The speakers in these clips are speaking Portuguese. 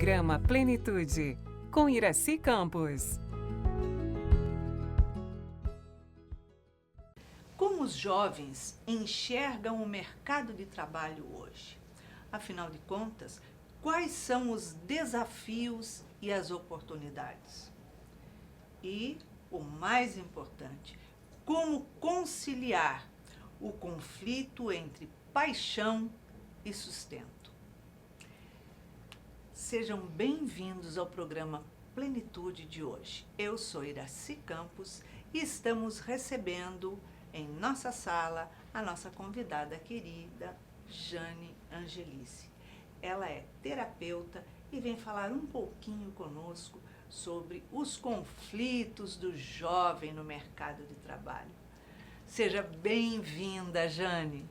Programa Plenitude, com Iraci Campos. Como os jovens enxergam o mercado de trabalho hoje? Afinal de contas, quais são os desafios e as oportunidades? E, o mais importante, como conciliar o conflito entre paixão e sustento? Sejam bem-vindos ao programa Plenitude de hoje. Eu sou Iraci Campos e estamos recebendo em nossa sala a nossa convidada querida, Jane Angelice. Ela é terapeuta e vem falar um pouquinho conosco sobre os conflitos do jovem no mercado de trabalho. Seja bem-vinda, Jane.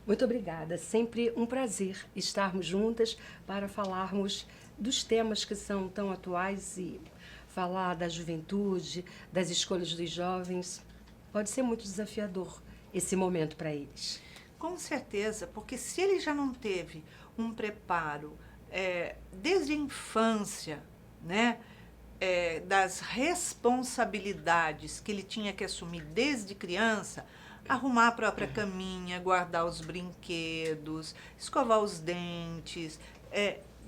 Muito obrigada. Sempre um prazer estarmos juntas para falarmos dos temas que são tão atuais e falar da juventude, das escolhas dos jovens. Pode ser muito desafiador esse momento para eles. Com certeza, porque se ele já não teve um preparo desde a infância, né, das responsabilidades que ele tinha que assumir desde criança, arrumar a própria caminha, guardar os brinquedos, escovar os dentes,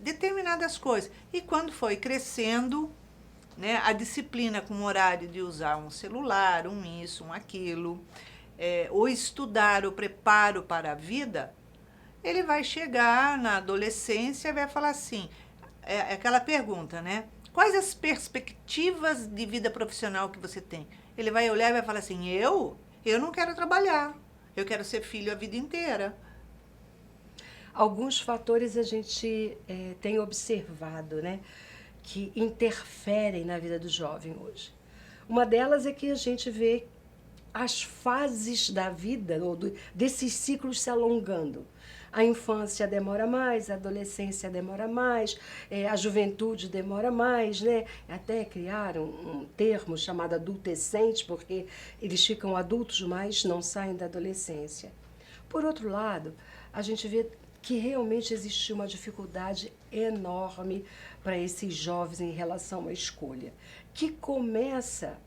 determinadas coisas. E quando foi crescendo, né, a disciplina com o horário de usar um celular, um isso, um aquilo, ou estudar o preparo para a vida, ele vai chegar na adolescência e vai falar assim, aquela pergunta, né? Quais as perspectivas de vida profissional que você tem? Ele vai olhar e vai falar assim, eu não quero trabalhar, eu quero ser filho a vida inteira. Alguns fatores a gente tem observado, né, que interferem na vida do jovem hoje. Uma delas é que a gente vê as fases da vida, desses ciclos se alongando. A infância demora mais, a adolescência demora mais, a juventude demora mais, né? Até criaram um termo chamado adultescente, porque eles ficam adultos, mas não saem da adolescência. Por outro lado, a gente vê que realmente existe uma dificuldade enorme para esses jovens em relação à escolha, que começa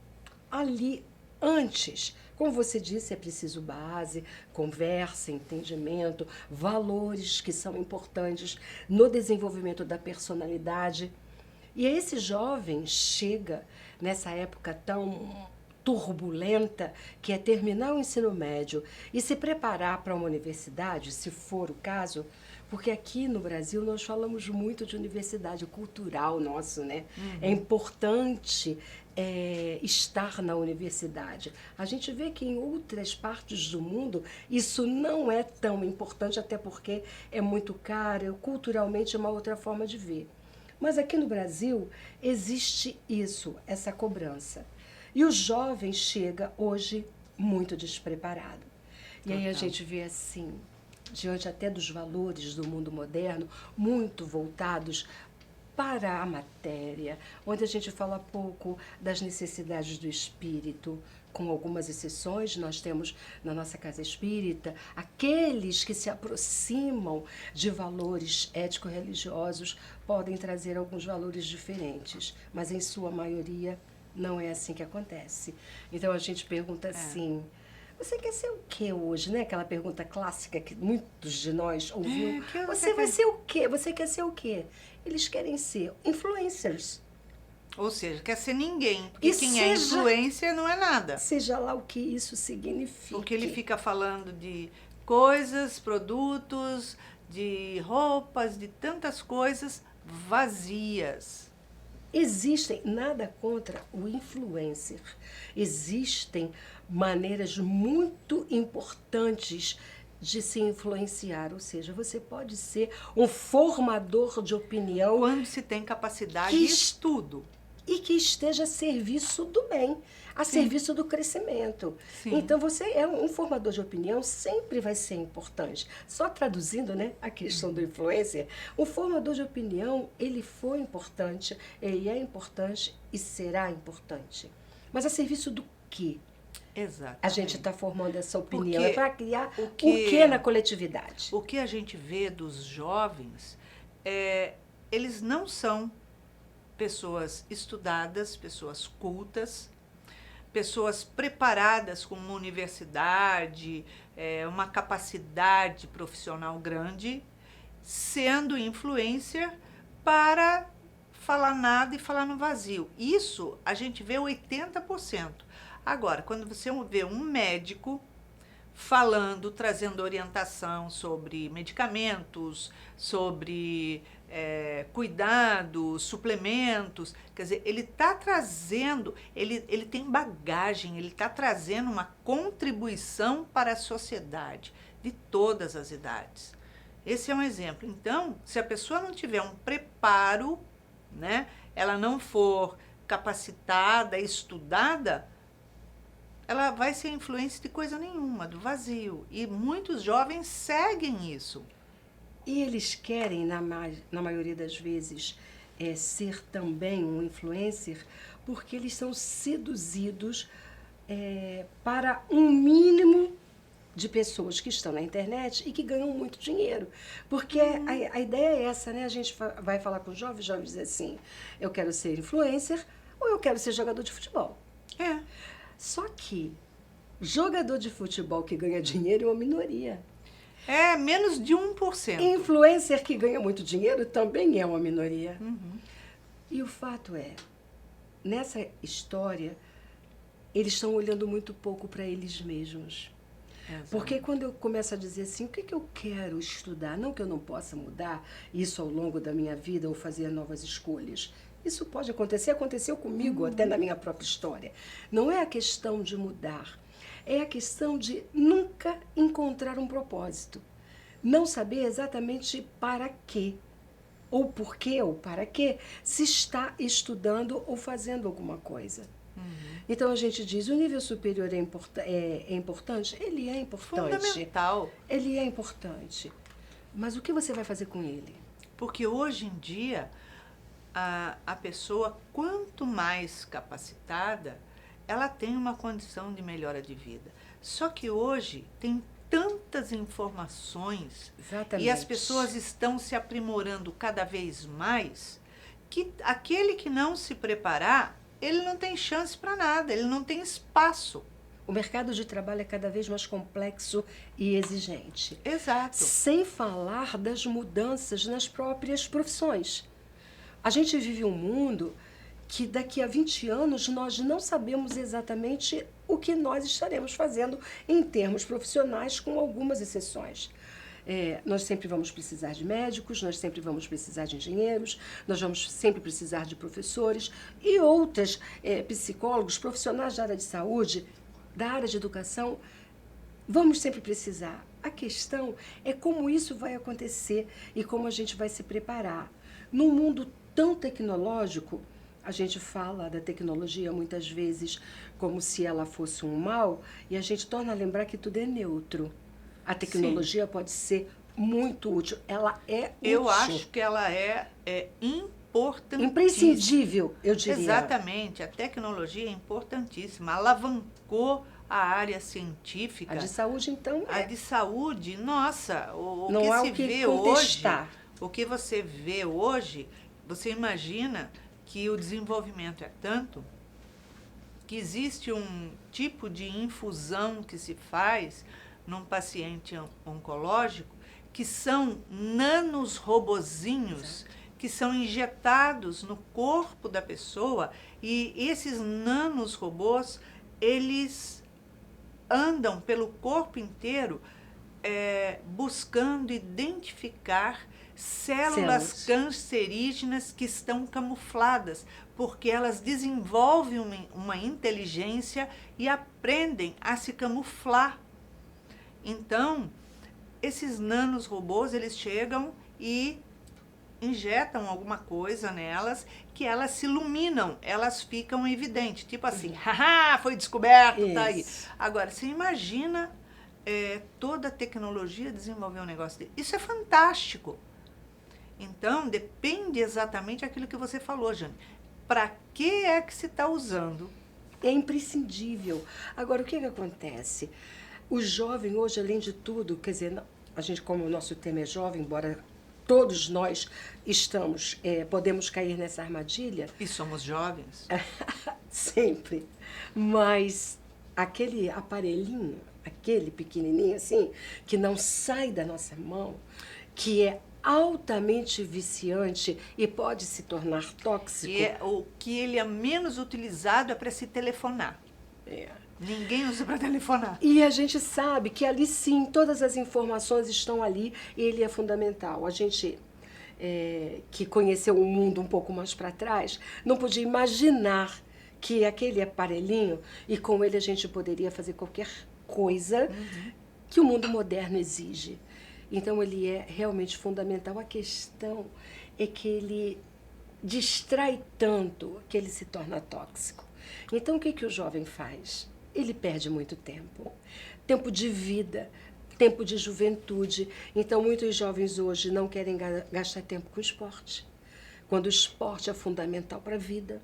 ali antes. Como você disse, é preciso base, conversa, entendimento, valores que são importantes no desenvolvimento da personalidade. E esse jovem chega nessa época tão turbulenta, que é terminar o ensino médio e se preparar para uma universidade, se for o caso, porque aqui no Brasil nós falamos muito de universidade cultural nosso, né? Uhum. É importante estar na universidade. A gente vê que em outras partes do mundo isso não é tão importante, até porque é muito caro, culturalmente é uma outra forma de ver. Mas aqui no Brasil existe isso, essa cobrança. E o jovem chega hoje muito despreparado. E aí a gente vê assim, diante até dos valores do mundo moderno, muito voltados para a matéria, onde a gente fala pouco das necessidades do espírito, com algumas exceções. Nós temos na nossa casa espírita aqueles que se aproximam de valores ético-religiosos, podem trazer alguns valores diferentes, mas em sua maioria não é assim que acontece. Então a gente pergunta assim, você quer ser o quê hoje, né? Aquela pergunta clássica que muitos de nós ouviram. Você vai ser o quê? Você quer ser o quê? Eles querem ser influencers. Ou seja, quer ser ninguém. Porque quem é influencer não é nada. Seja lá o que isso significa. Porque ele fica falando de coisas, produtos, de roupas, de tantas coisas vazias. Existem, nada contra o influencer, existem maneiras muito importantes de se influenciar, ou seja, você pode ser um formador de opinião. Quando se tem capacidade e estudo. E que esteja a serviço do bem, a serviço do crescimento. Sim. Então, você é um formador de opinião, sempre vai ser importante. Só traduzindo, né, a questão do influencer, o formador de opinião, ele foi importante, ele é importante e será importante. Mas a serviço do quê? Exato. A gente está formando essa opinião. É para criar o quê na coletividade? O que a gente vê dos jovens é eles não são pessoas estudadas, pessoas cultas, pessoas preparadas com uma universidade, uma capacidade profissional grande, sendo influencer para falar nada e falar no vazio. Isso a gente vê 80%. Agora, quando você vê um médico falando, trazendo orientação sobre medicamentos, sobre cuidados, suplementos, quer dizer, ele está trazendo, ele tem bagagem, ele está trazendo uma contribuição para a sociedade de todas as idades. Esse é um exemplo. Então, se a pessoa não tiver um preparo, né, ela não for capacitada, estudada, ela vai ser influência de coisa nenhuma, do vazio. E muitos jovens seguem isso. E eles querem, na maioria das vezes, ser também um influencer, porque eles são seduzidos para um mínimo de pessoas que estão na internet e que ganham muito dinheiro. Porque a ideia é essa, né? A gente vai falar com os jovens dizem assim, eu quero ser influencer ou eu quero ser jogador de futebol. É. Só que jogador de futebol que ganha dinheiro é uma minoria. É menos de 1%. Influencer que ganha muito dinheiro também é uma minoria. Uhum. E o fato é, nessa história, eles estão olhando muito pouco para eles mesmos. Exato. Porque quando eu começo a dizer assim, o que eu quero estudar, não que eu não possa mudar isso ao longo da minha vida ou fazer novas escolhas. Isso pode acontecer, aconteceu comigo até na minha própria história. Não é a questão de mudar, é a questão de nunca encontrar um propósito. Não saber exatamente para quê, ou por quê, ou para quê, se está estudando ou fazendo alguma coisa. Então a gente diz, o nível superior é importante? Ele é importante. Fundamental. Ele é importante. Mas o que você vai fazer com ele? Porque hoje em dia, a pessoa, quanto mais capacitada, ela tem uma condição de melhora de vida. Só que hoje tem tantas informações. Exatamente. E as pessoas estão se aprimorando cada vez mais, que aquele que não se preparar, ele não tem chance para nada, ele não tem espaço. O mercado de trabalho é cada vez mais complexo e exigente. Exato. Sem falar das mudanças nas próprias profissões. A gente vive um mundo que daqui a 20 anos nós não sabemos exatamente o que nós estaremos fazendo em termos profissionais, com algumas exceções. Nós sempre vamos precisar de médicos, nós sempre vamos precisar de engenheiros, nós vamos sempre precisar de professores e outros psicólogos, profissionais da área de saúde, da área de educação, vamos sempre precisar. A questão é como isso vai acontecer e como a gente vai se preparar. Num mundo tão tecnológico, a gente fala da tecnologia muitas vezes como se ela fosse um mal e a gente torna a lembrar que tudo é neutro. A tecnologia Sim. pode ser muito útil. Ela é útil. Eu acho que ela é importantíssima. Imprescindível, eu diria. Exatamente. A tecnologia é importantíssima. Alavancou a área científica. A de saúde, então, A de saúde, nossa, o não que há se o que vê contestar. hoje, o que você vê hoje, você imagina que o desenvolvimento é tanto que existe um tipo de infusão que se faz num paciente oncológico, que são nanos robozinhos que são injetados no corpo da pessoa, e esses nanos robôs, eles andam pelo corpo inteiro buscando identificar células cancerígenas que estão camufladas, porque elas desenvolvem uma inteligência e aprendem a se camuflar. Então, esses nanos robôs, eles chegam e injetam alguma coisa nelas que elas se iluminam, elas ficam evidentes. Tipo assim, haha, foi descoberto, tá aí. Agora, você imagina toda a tecnologia desenvolver um negócio desse. Isso é fantástico. Então, depende exatamente daquilo que você falou, Jane. Para que é que se está usando? É imprescindível. Agora, o que acontece? O jovem hoje, além de tudo, quer dizer, a gente, como o nosso tema é jovem, embora todos nós podemos cair nessa armadilha. E somos jovens. Sempre. Mas aquele aparelhinho, aquele pequenininho assim, que não sai da nossa mão, que é altamente viciante e pode se tornar tóxico. E o que ele é menos utilizado é para se telefonar. É. Ninguém usa para telefonar. E a gente sabe que ali sim, todas as informações estão ali e ele é fundamental. A gente que conheceu o mundo um pouco mais para trás, não podia imaginar que aquele aparelhinho, e com ele a gente poderia fazer qualquer coisa que o mundo moderno exige. Então ele é realmente fundamental. A questão é que ele distrai tanto que ele se torna tóxico. Então o que o jovem faz? Ele perde muito tempo. Tempo de vida, tempo de juventude. Então muitos jovens hoje não querem gastar tempo com esporte, quando o esporte é fundamental para a vida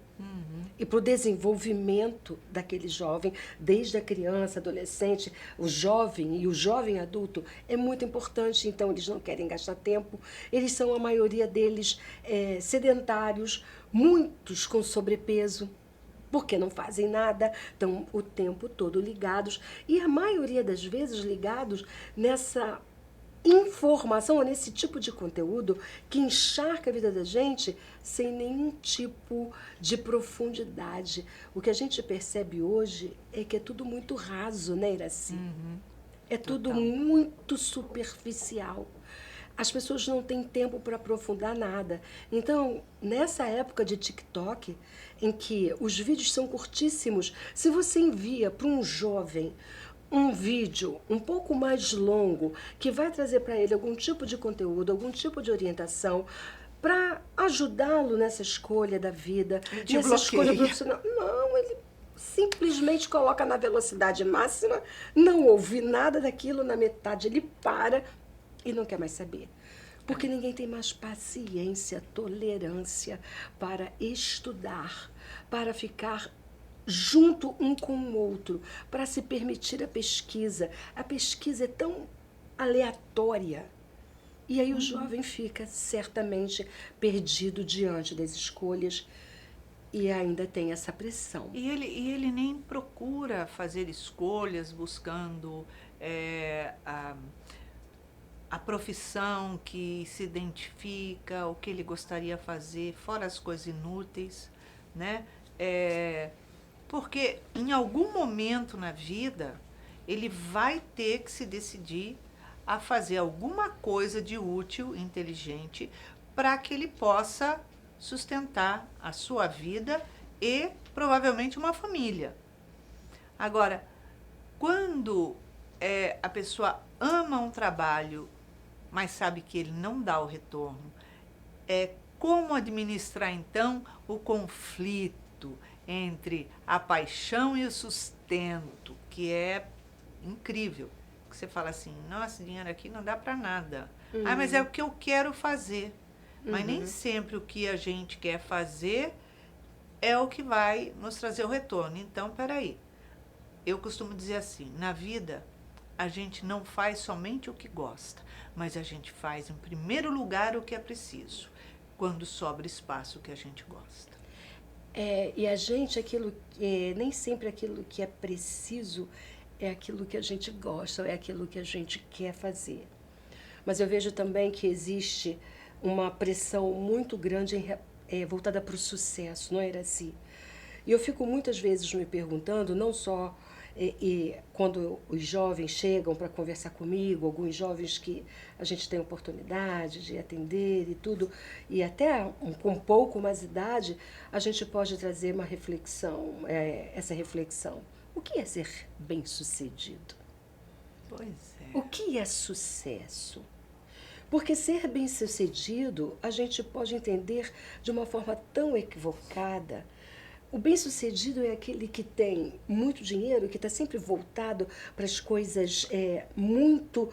e para o desenvolvimento daquele jovem, desde a criança, adolescente, o jovem e o jovem adulto é muito importante. Então eles não querem gastar tempo, eles são, a maioria deles, sedentários, muitos com sobrepeso, porque não fazem nada, estão o tempo todo ligados, e a maioria das vezes ligados nessa informação, nesse tipo de conteúdo que encharca a vida da gente sem nenhum tipo de profundidade. O que a gente percebe hoje é que é tudo muito raso, né, Iracy? É tudo muito superficial. As pessoas não têm tempo para aprofundar nada. Então, nessa época de TikTok, em que os vídeos são curtíssimos, se você envia para um jovem um vídeo um pouco mais longo, que vai trazer para ele algum tipo de conteúdo, algum tipo de orientação, para ajudá-lo nessa escolha da vida, nessa escolha profissional. Não, ele simplesmente coloca na velocidade máxima, não ouve nada daquilo, na metade ele para e não quer mais saber. Porque ninguém tem mais paciência, tolerância para estudar, para ficar junto um com o outro, para se permitir a pesquisa. A pesquisa é tão aleatória. E aí o jovem fica certamente perdido diante das escolhas e ainda tem essa pressão. E ele nem procura fazer escolhas buscando a profissão que se identifica, o que ele gostaria de fazer, fora as coisas inúteis, né? Porque em algum momento na vida ele vai ter que se decidir a fazer alguma coisa de útil, inteligente, para que ele possa sustentar a sua vida e provavelmente uma família. Agora, quando a pessoa ama um trabalho, mas sabe que ele não dá o retorno, como administrar então o conflito entre a paixão e o sustento, que é incrível. Que você fala assim, nossa, dinheiro aqui não dá para nada. Mas é o que eu quero fazer. Mas nem sempre o que a gente quer fazer é o que vai nos trazer o retorno. Então, peraí. Eu costumo dizer assim, na vida, a gente não faz somente o que gosta, mas a gente faz, em primeiro lugar, o que é preciso, quando sobra espaço que a gente gosta. E a gente, nem sempre aquilo que é preciso é aquilo que a gente gosta, ou é aquilo que a gente quer fazer. Mas eu vejo também que existe uma pressão muito grande voltada para o sucesso, não é, Iracy? E eu fico muitas vezes me perguntando, não só quando os jovens chegam para conversar comigo, alguns jovens que a gente tem oportunidade de atender e tudo, e até com um pouco mais idade, a gente pode trazer uma reflexão, essa reflexão. O que é ser bem-sucedido? Pois é. O que é sucesso? Porque ser bem-sucedido, a gente pode entender de uma forma tão equivocada. O bem-sucedido é aquele que tem muito dinheiro, que está sempre voltado para as coisas muito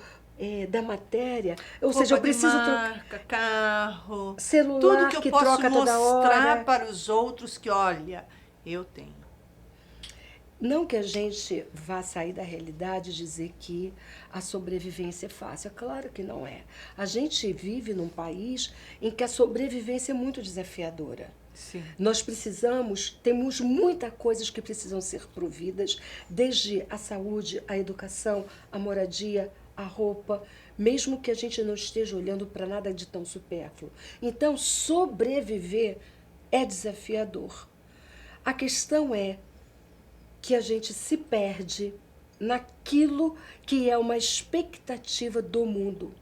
da matéria. Ou seja, eu preciso trocar carro, celular, tudo que eu posso troca toda hora. mostrar para os outros que, olha, eu tenho. Não que a gente vá sair da realidade e dizer que a sobrevivência é fácil. É claro que não é. A gente vive num país em que a sobrevivência é muito desafiadora. Sim. Nós temos muitas coisas que precisam ser providas, desde a saúde, a educação, a moradia, a roupa, mesmo que a gente não esteja olhando para nada de tão supérfluo. Então, sobreviver é desafiador. A questão é que a gente se perde naquilo que é uma expectativa do mundo.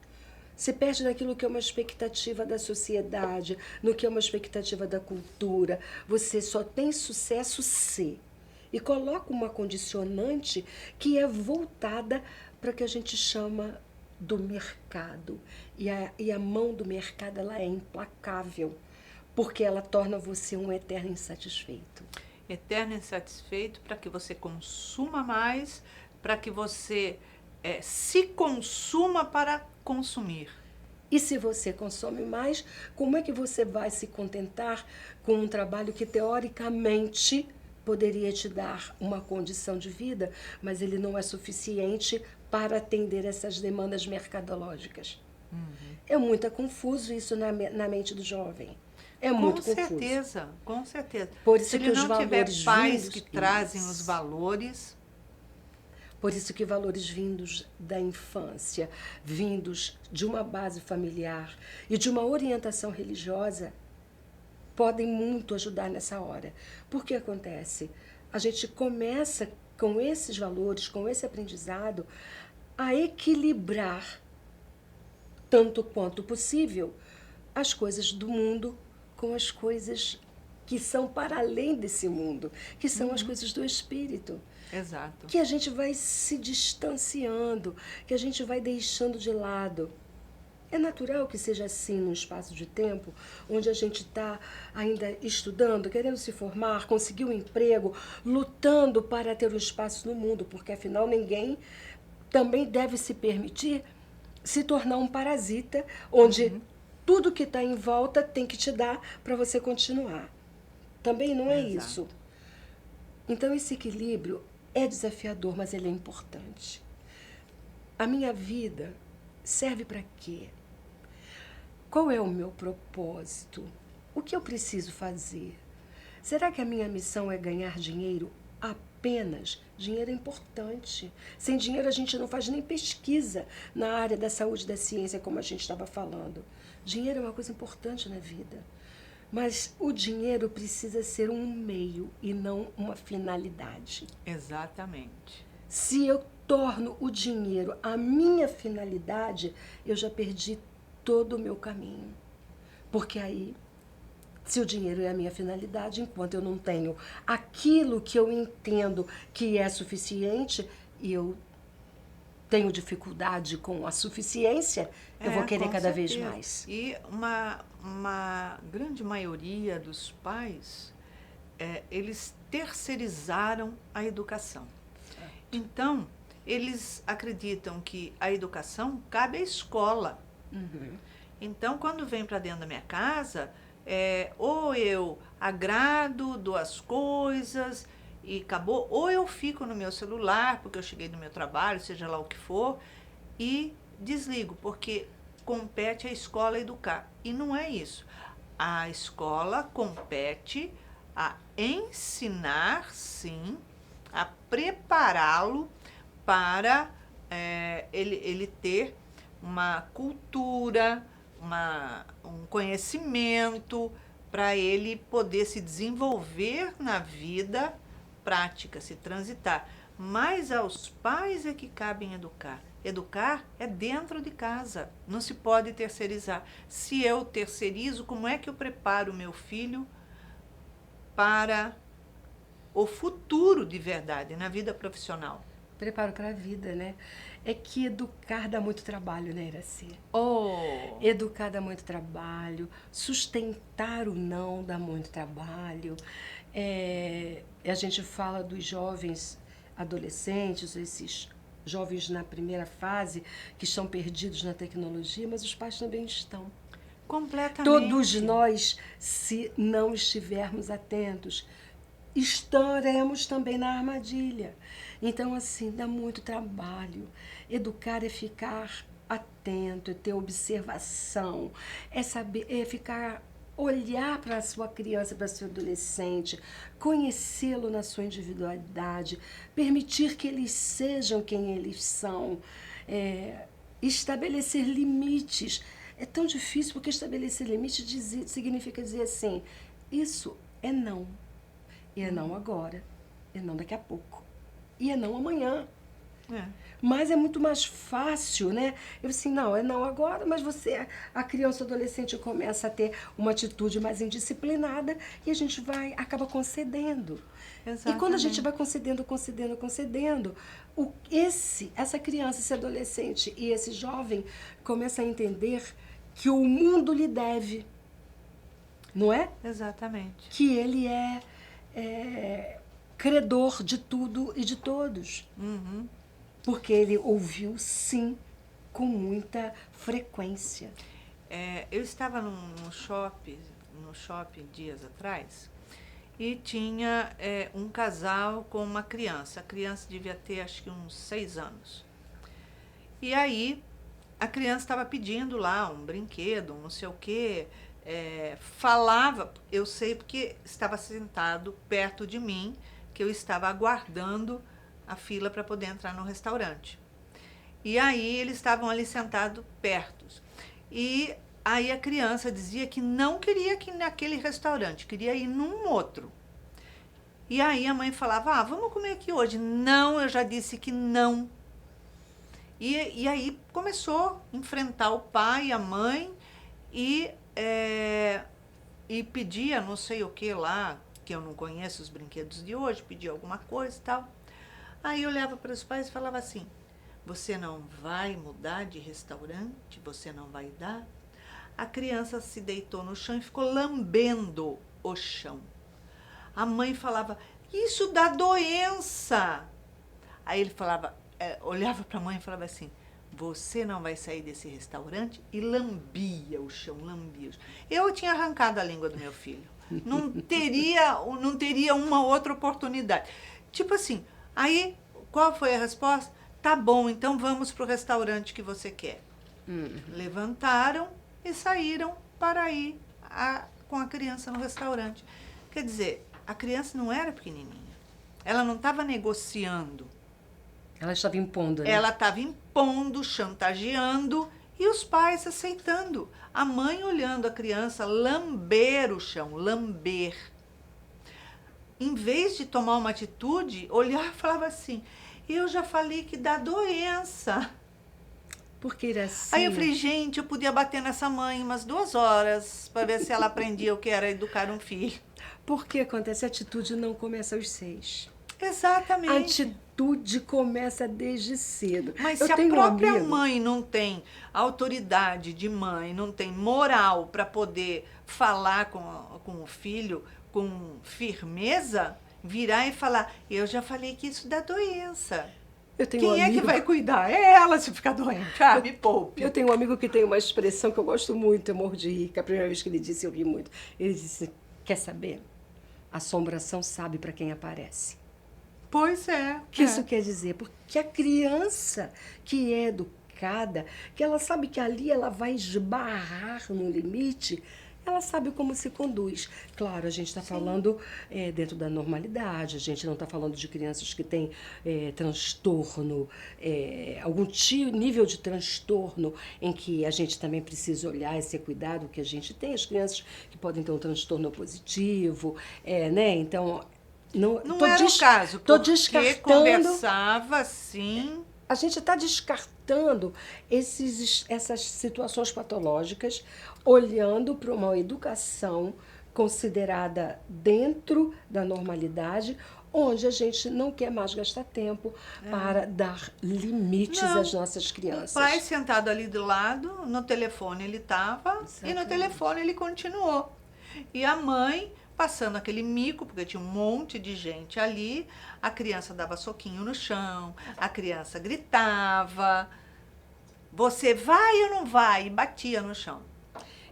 Se perde naquilo que é uma expectativa da sociedade, no que é uma expectativa da cultura. Você só tem sucesso se. E coloca uma condicionante que é voltada para o que a gente chama do mercado. E a mão do mercado, ela é implacável, porque ela torna você um eterno insatisfeito. Eterno insatisfeito para que você consuma mais, para que você se consuma para consumir. E se você consome mais, como é que você vai se contentar com um trabalho que teoricamente poderia te dar uma condição de vida, mas ele não é suficiente para atender essas demandas mercadológicas? É muito confuso isso na mente do jovem. É muito confuso. Com certeza, com certeza. Por isso Se que ele os não tiver valores pais vindos, que trazem isso. os valores, Por isso que valores vindos da infância, vindos de uma base familiar e de uma orientação religiosa podem muito ajudar nessa hora. Por que acontece? A gente começa com esses valores, com esse aprendizado, a equilibrar tanto quanto possível as coisas do mundo com as coisas que são para além desse mundo, que são as coisas do espírito. exato. Que a gente vai se distanciando, que a gente vai deixando de lado. É natural que seja assim num espaço de tempo onde a gente está ainda estudando, querendo se formar, conseguir um emprego, lutando para ter um espaço no mundo, porque afinal ninguém também deve se permitir se tornar um parasita, onde tudo que está em volta tem que te dar para você continuar. Também não é Exato. isso. Então esse equilíbrio é desafiador, mas ele é importante. A minha vida serve para quê? Qual é o meu propósito? O que eu preciso fazer? Será que a minha missão é ganhar dinheiro apenas? Dinheiro é importante. Sem dinheiro a gente não faz nem pesquisa na área da saúde e da ciência, como a gente estava falando. Dinheiro é uma coisa importante na vida. Mas o dinheiro precisa ser um meio e não uma finalidade. Exatamente. Se eu torno o dinheiro a minha finalidade, eu já perdi todo o meu caminho. Porque aí, se o dinheiro é a minha finalidade, enquanto eu não tenho aquilo que eu entendo que é suficiente, e eu tenho dificuldade com a suficiência, eu vou querer com cada vez certeza. mais. E uma grande maioria dos pais, eles terceirizaram a educação. Então, eles acreditam que a educação cabe à escola. Então, quando vem para dentro da minha casa, ou eu agrado, dou as coisas e acabou, ou eu fico no meu celular, porque eu cheguei do meu trabalho, seja lá o que for, e desligo, porque compete à escola educar. E não é isso. A escola compete a ensinar, sim, a prepará-lo para ele ter uma cultura, um conhecimento, para ele poder se desenvolver na vida prática, se transitar. Mas aos pais é que cabem educar. Educar é dentro de casa, não se pode terceirizar. Se eu terceirizo, como é que eu preparo o meu filho para o futuro de verdade, na vida profissional? Preparo para a vida, né? É que educar dá muito trabalho, né, Iraci? Oh, Educar dá muito trabalho, sustentar o não dá muito trabalho. A gente fala dos jovens adolescentes, esses jovens na primeira fase, que estão perdidos na tecnologia, mas os pais também estão. completamente. Todos nós, se não estivermos atentos, estaremos também na armadilha. Então, assim, dá muito trabalho. Educar é ficar atento, é ter observação, é saber, é ficar, olhar para a sua criança, para o seu adolescente, conhecê-lo na sua individualidade, permitir que eles sejam quem eles são, estabelecer limites. É tão difícil porque estabelecer limites significa dizer assim, isso é não. E é não agora, é não daqui a pouco, e é não amanhã. Mas é muito mais fácil, né? Eu assim, não, é não agora, mas a criança, o adolescente começa a ter uma atitude mais indisciplinada e a gente acaba concedendo. Exatamente. E quando a gente vai concedendo, essa criança, esse adolescente e esse jovem começa a entender que o mundo lhe deve, não é? Exatamente. Que ele é credor de tudo e de todos. Uhum. Porque ele ouviu sim com muita frequência. Eu estava no shopping dias atrás e tinha um casal com uma criança. A criança devia ter acho que uns 6 anos. E aí a criança estava pedindo lá um brinquedo, um não sei o quê. Falava, eu sei porque estava sentado perto de mim, que eu estava aguardando a fila para poder entrar no restaurante. E aí eles estavam ali sentados perto. E aí a criança dizia que não queria ir naquele restaurante, queria ir num outro. E aí a mãe falava, vamos comer aqui hoje. Não, eu já disse que não. E aí começou a enfrentar o pai e a mãe e pedia não sei o que lá, que eu não conheço os brinquedos de hoje, pedia alguma coisa e tal. Aí eu olhava para os pais e falava assim, você não vai mudar de restaurante? Você não vai dar? A criança se deitou no chão e ficou lambendo o chão. A mãe falava, isso dá doença. Aí ele falava, olhava para a mãe e falava assim, você não vai sair desse restaurante? E lambia o chão, lambia o chão. Eu tinha arrancado a língua do meu filho. Não teria uma outra oportunidade. Tipo assim, aí qual foi a resposta? Tá bom, então vamos para o restaurante que você quer. Levantaram e saíram para ir com a criança no restaurante. Quer dizer, a criança não era pequenininha. Ela não estava negociando. Ela estava impondo, né? Ela estava impondo, chantageando e os pais aceitando. A mãe olhando a criança lamber o chão, lamber. Em vez de tomar uma atitude, olhar e falava assim, eu já falei que dá doença. Porque era assim. Aí eu falei, gente, eu podia bater nessa mãe umas 2 horas para ver se ela aprendia o que era educar um filho. Porque acontece, a atitude não começa aos 6. Exatamente. A atitude começa desde cedo. Mas se a própria mãe não tem autoridade de mãe, não tem moral para poder falar com o filho com firmeza, virar e falar, eu já falei que isso dá doença. Quem é que vai cuidar? É ela se ficar doente. Me poupe. Eu tenho um amigo que tem uma expressão que eu gosto muito, eu morro de rir, que a primeira vez que ele disse, eu ri muito. Ele disse, quer saber? Assombração sabe para quem aparece. Pois é. O que isso quer dizer? Porque a criança que é educada, que ela sabe que ali ela vai esbarrar no limite, ela sabe como se conduz. Claro, a gente está falando dentro da normalidade, a gente não está falando de crianças que têm transtorno, algum nível de transtorno em que a gente também precisa olhar e ter cuidado que a gente tem. As crianças que podem ter um transtorno positivo, né? Então, não era o caso, porque conversava É. assim. A gente está descartando essas situações patológicas, olhando para uma educação considerada dentro da normalidade, onde a gente não quer mais gastar tempo para dar limites às nossas crianças. O pai sentado ali do lado, no telefone ele estava, e no telefone ele continuou. E a mãe passando aquele mico, porque tinha um monte de gente ali, a criança dava soquinho no chão, a criança gritava, você vai ou não vai? E batia no chão.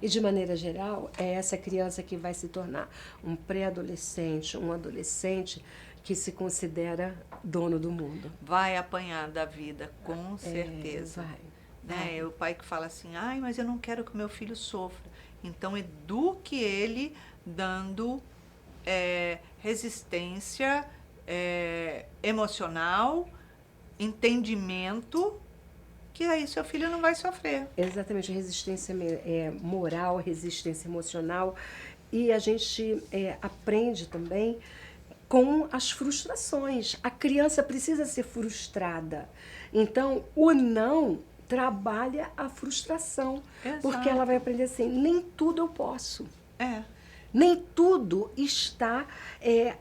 E, de maneira geral, é essa criança que vai se tornar um pré-adolescente, um adolescente que se considera dono do mundo. Vai apanhar da vida, com certeza. Né? É o pai que fala assim, ai, mas eu não quero que o meu filho sofra. Então, eduque ele dando resistência emocional, entendimento, que aí seu filho não vai sofrer. Exatamente, resistência moral, resistência emocional. E a gente aprende também com as frustrações. A criança precisa ser frustrada. Então, o não trabalha a frustração. Exato. Porque ela vai aprender assim, nem tudo eu posso. É. Nem tudo está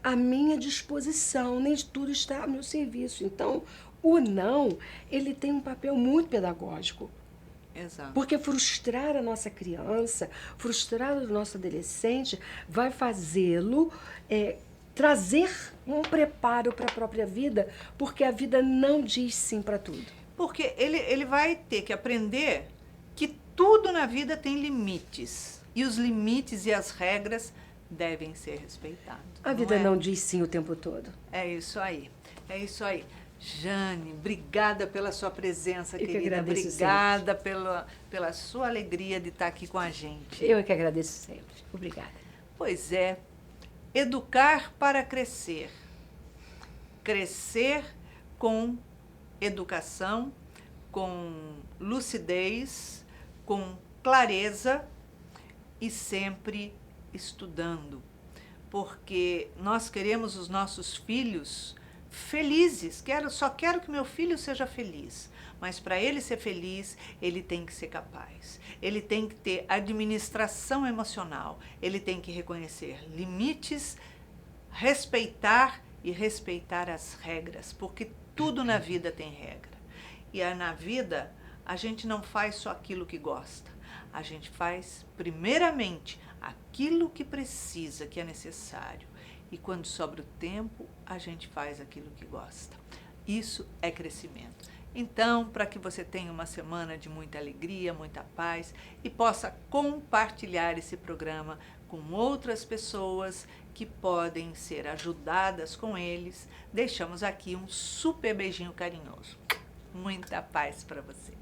à minha disposição, nem tudo está ao meu serviço. Então, o não, ele tem um papel muito pedagógico. Exato. Porque frustrar a nossa criança, frustrar o nosso adolescente, vai fazê-lo trazer um preparo para a própria vida, porque a vida não diz sim para tudo. Porque ele vai ter que aprender que tudo na vida tem limites. E os limites e as regras devem ser respeitados. A vida não diz sim o tempo todo. É isso aí. É isso aí. Jane, obrigada pela sua presença, querida. Obrigada pela sua alegria de estar aqui com a gente. Eu é que agradeço sempre. Obrigada. Pois é. Educar para crescer. Crescer com educação, com lucidez, com clareza e sempre estudando. Porque nós queremos os nossos filhos felizes. Só quero que meu filho seja feliz. Mas para ele ser feliz, ele tem que ser capaz. Ele tem que ter administração emocional. Ele tem que reconhecer limites, respeitar as regras. Porque tudo na vida tem regra. E na vida, a gente não faz só aquilo que gosta. A gente faz, primeiramente, aquilo que precisa, que é necessário. E quando sobra o tempo, a gente faz aquilo que gosta. Isso é crescimento. Então, para que você tenha uma semana de muita alegria, muita paz e possa compartilhar esse programa com outras pessoas que podem ser ajudadas com eles, deixamos aqui um super beijinho carinhoso. Muita paz para você.